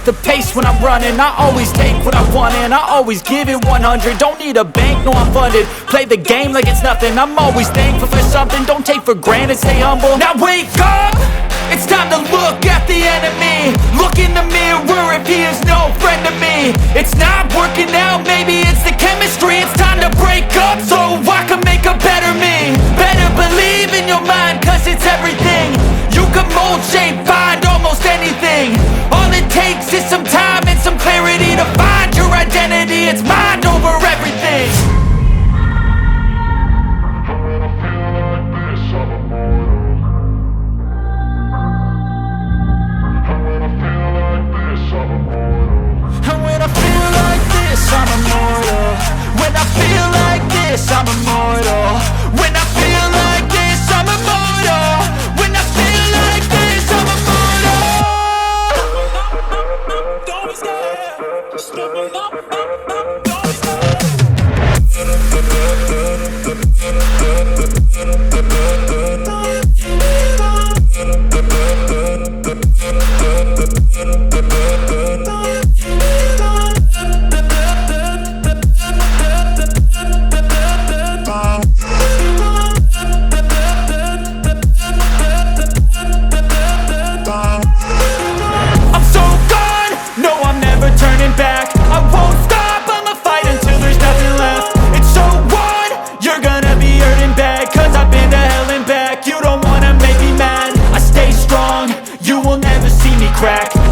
the pace when I'm running. I always take what I want and I always give it 100. Don't need a bank, no I'm funded. Play the game like it's nothing. I'm always thankful for something. Don't take for granted, stay humble. Now wake up! It's time to look at the enemy. Look in the mirror if he is no friend to me. It's not working out, maybe it's the chemistry. It's time to break up so I can make a better me. Better believe in your mind, cause it's everything. You can mold, shape, find almost anything. All it takes is some time and some clarity to find your identity. It's mind over everything. I'm immortal. When I feel like this, I'm immortal. When I feel like this, I'm immortal. When I feel like this, I'm immortal. Don't be scared. Just level up, don't be scared.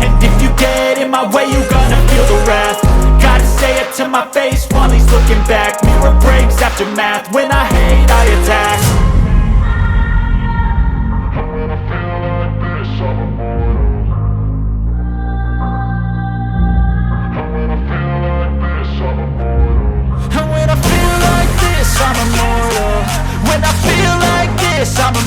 And if you get in my way, you gonna feel the wrath. Gotta say it to my face while he's looking back. Mirror breaks after math. When I hate, I attack. And when I feel like this, I'm immortal. And when I feel like this, I'm immortal. And when I feel like this, I'm immortal. When I feel like this, I'm immortal.